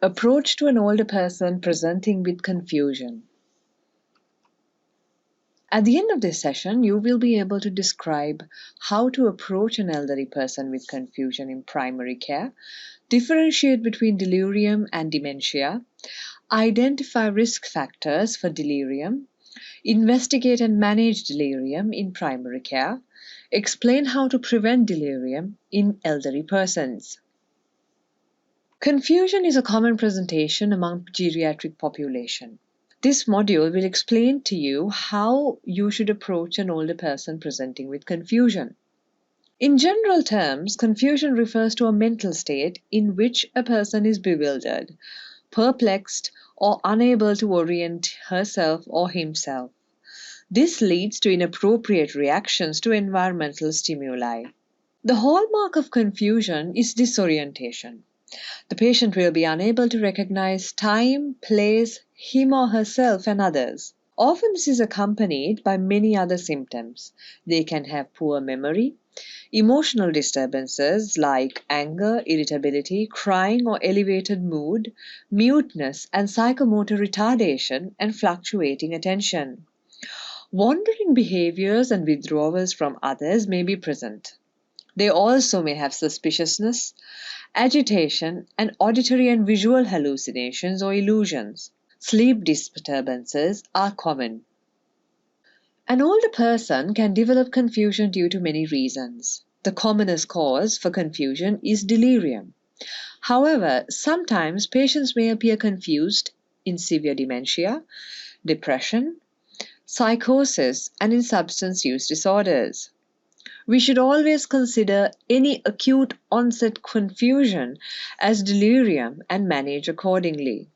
Approach to an older person presenting with confusion. At the end of this session, you will be able to describe how to approach an elderly person with confusion in primary care, differentiate between delirium and dementia, identify risk factors for delirium, investigate and manage delirium in primary care, explain how to prevent delirium in elderly persons. Confusion is a common presentation among geriatric population. This module will explain to you how you should approach an older person presenting with confusion. In general terms, confusion refers to a mental state in which a person is bewildered, perplexed, or unable to orient herself or himself. This leads to inappropriate reactions to environmental stimuli. The hallmark of confusion is disorientation. The patient will be unable to recognize time, place, him or herself, and others. Often this is accompanied by many other symptoms. They can have poor memory, emotional disturbances like anger, irritability, crying or elevated mood, muteness, and psychomotor retardation and fluctuating attention. Wandering behaviors and withdrawals from others may be present. They also may have suspiciousness, agitation, and auditory and visual hallucinations or illusions. Sleep disturbances are common. An older person can develop confusion due to many reasons. The commonest cause for confusion is delirium. However, sometimes patients may appear confused in severe dementia, depression, psychosis, and in substance use disorders. We should always consider any acute onset confusion as delirium and manage accordingly.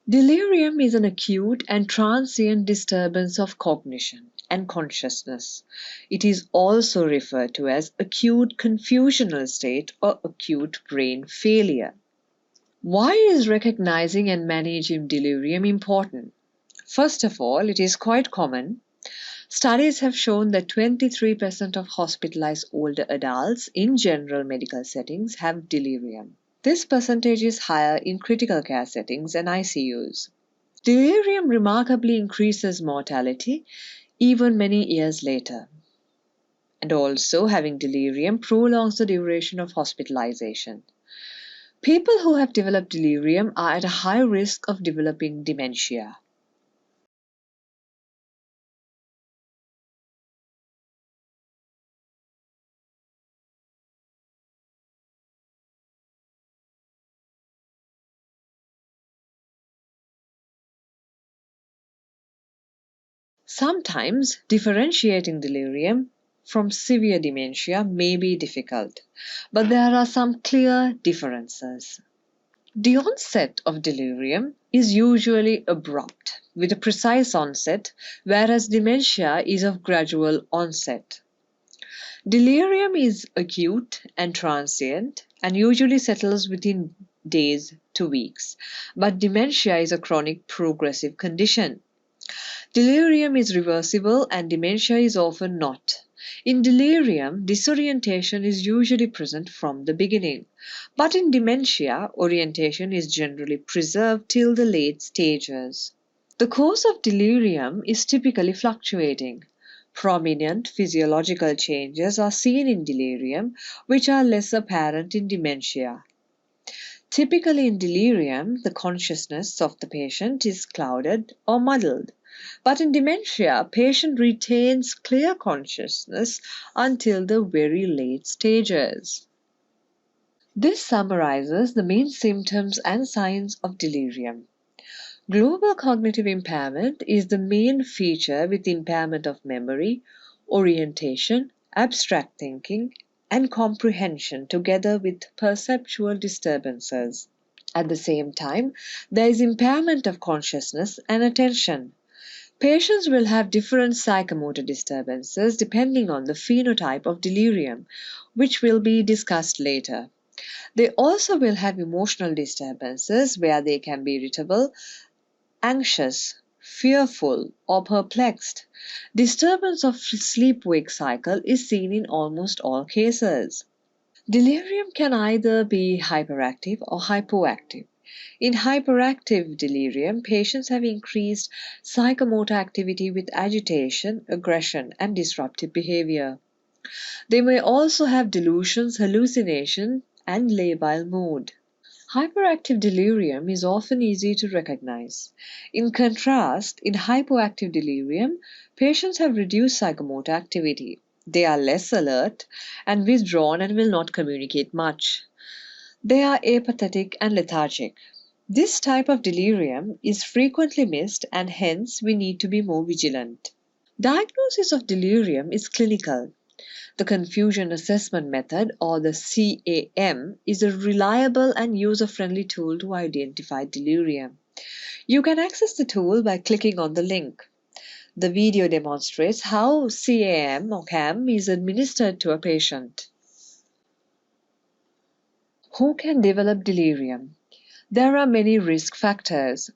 Delirium is an acute and transient disturbance of cognition and consciousness. It is also referred to as acute confusional state or acute brain failure. Why is recognizing and managing delirium important? First of all, it is quite common. Studies have shown that 23% of hospitalized older adults in general medical settings have delirium. This percentage is higher in critical care settings and ICUs. Delirium remarkably increases mortality even many years later. And also, having delirium prolongs the duration of hospitalization. People who have developed delirium are at a high risk of developing dementia. Sometimes differentiating delirium from severe dementia may be difficult, but there are some clear differences. The onset of delirium is usually abrupt, with a precise onset, whereas dementia is of gradual onset. Delirium is acute and transient and usually settles within days to weeks, but dementia is a chronic progressive condition. Delirium is reversible and dementia is often not. In delirium, disorientation is usually present from the beginning, but in dementia, orientation is generally preserved till the late stages. The course of delirium is typically fluctuating. Prominent physiological changes are seen in delirium, which are less apparent in dementia. Typically in delirium, the consciousness of the patient is clouded or muddled. But in dementia, patient retains clear consciousness until the very late stages. This summarizes the main symptoms and signs of delirium. Global cognitive impairment is the main feature with impairment of memory, orientation, abstract thinking, and comprehension together with perceptual disturbances. At the same time, there is impairment of consciousness and attention. Patients will have different psychomotor disturbances depending on the phenotype of delirium, which will be discussed later. They also will have emotional disturbances where they can be irritable, anxious, fearful, or perplexed. Disturbance of sleep-wake cycle is seen in almost all cases. Delirium can either be hyperactive or hypoactive. In hyperactive delirium, patients have increased psychomotor activity with agitation, aggression, and disruptive behavior. They may also have delusions, hallucination, and labile mood. Hyperactive delirium is often easy to recognize. In contrast, in hypoactive delirium, patients have reduced psychomotor activity. They are less alert and withdrawn and will not communicate much. They are apathetic and lethargic. This type of delirium is frequently missed and hence we need to be more vigilant. Diagnosis of delirium is clinical. The Confusion Assessment Method, or the CAM, is a reliable and user-friendly tool to identify delirium. You can access the tool by clicking on the link. The video demonstrates how CAM or CAM is administered to a patient. Who can develop delirium? There are many risk factors.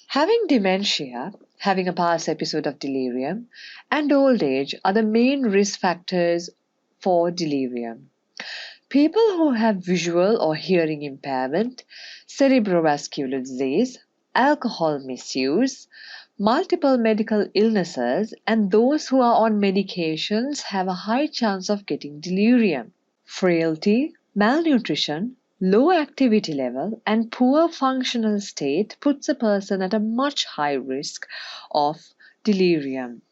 Having dementia, having a past episode of delirium, and old age are the main risk factors for delirium. People who have visual or hearing impairment, cerebrovascular disease, alcohol misuse, multiple medical illnesses, and those who are on medications have a high chance of getting delirium. Frailty, malnutrition, low activity level, and poor functional state puts a person at a much high risk of delirium.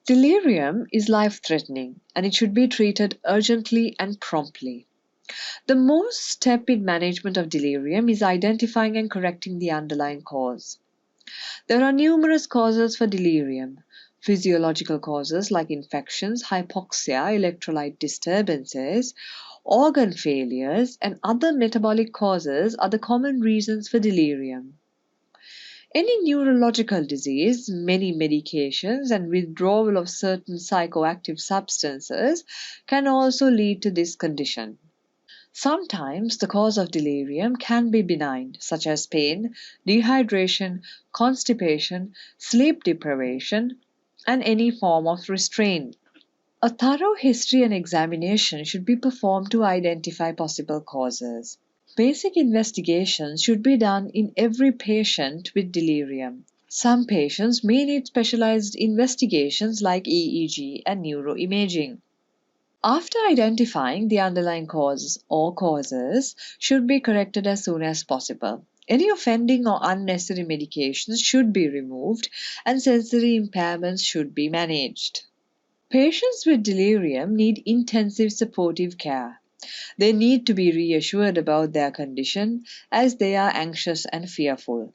Delirium is life-threatening and it should be treated urgently and promptly. The most step in management of delirium is identifying and correcting the underlying cause. There are numerous causes for delirium. Physiological causes like infections, hypoxia, electrolyte disturbances, organ failures, and other metabolic causes are the common reasons for delirium. Any neurological disease, many medications, and withdrawal of certain psychoactive substances can also lead to this condition. Sometimes the cause of delirium can be benign, such as pain, dehydration, constipation, sleep deprivation, and any form of restraint. A thorough history and examination should be performed to identify possible causes. Basic investigations should be done in every patient with delirium. Some patients may need specialized investigations like EEG and neuroimaging. After identifying the underlying cause or causes should be corrected as soon as possible. Any offending or unnecessary medications should be removed and sensory impairments should be managed. Patients with delirium need intensive supportive care. They need to be reassured about their condition as they are anxious and fearful.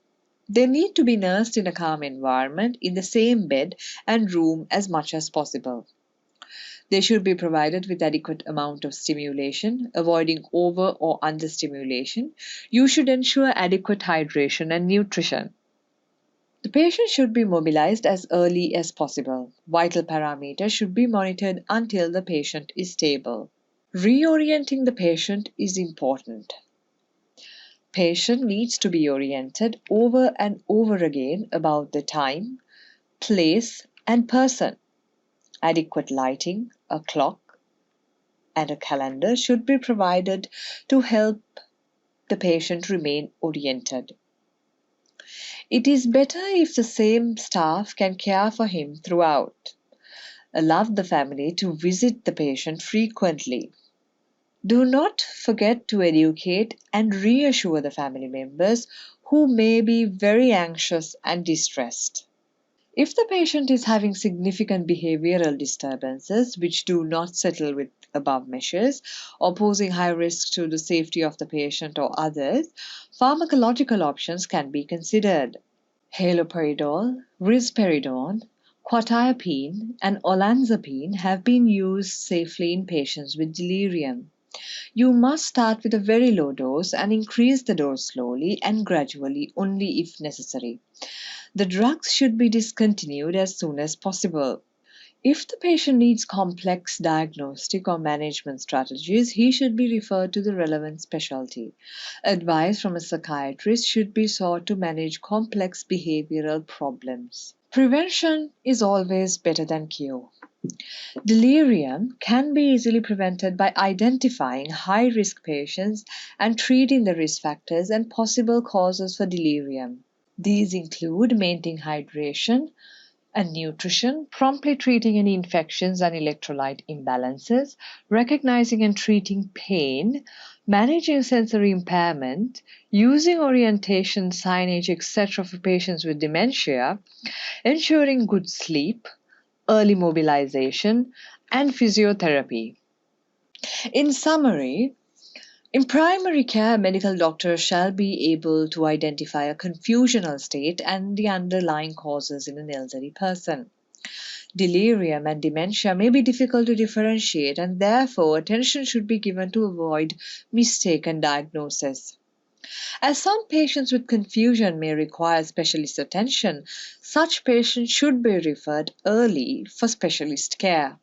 They need to be nursed in a calm environment in the same bed and room as much as possible. They should be provided with adequate amount of stimulation, avoiding over or understimulation. You should ensure adequate hydration and nutrition. The patient should be mobilized as early as possible. Vital parameters should be monitored until the patient is stable. Reorienting the patient is important. Patient needs to be oriented over and over again about the time, place, and person. Adequate lighting, a clock, and a calendar should be provided to help the patient remain oriented. It is better if the same staff can care for him throughout. Allow the family to visit the patient frequently. Do not forget to educate and reassure the family members who may be very anxious and distressed. If the patient is having significant behavioral disturbances which do not settle with above measures or posing high risk to the safety of the patient or others, pharmacological options can be considered. Haloperidol, risperidone, quetiapine, and olanzapine have been used safely in patients with delirium. You must start with a very low dose and increase the dose slowly and gradually only if necessary. The drugs should be discontinued as soon as possible. If the patient needs complex diagnostic or management strategies, he should be referred to the relevant specialty. Advice from a psychiatrist should be sought to manage complex behavioral problems. Prevention is always better than cure. Delirium can be easily prevented by identifying high-risk patients and treating the risk factors and possible causes for delirium. These include maintaining hydration and nutrition, promptly treating any infections and electrolyte imbalances, recognizing and treating pain, managing sensory impairment, using orientation, signage, etc. for patients with dementia, ensuring good sleep, early mobilization, and physiotherapy. In summary, in primary care, medical doctors shall be able to identify a confusional state and the underlying causes in an elderly person. Delirium and dementia may be difficult to differentiate, and therefore attention should be given to avoid mistaken diagnosis. As some patients with confusion may require specialist attention, such patients should be referred early for specialist care.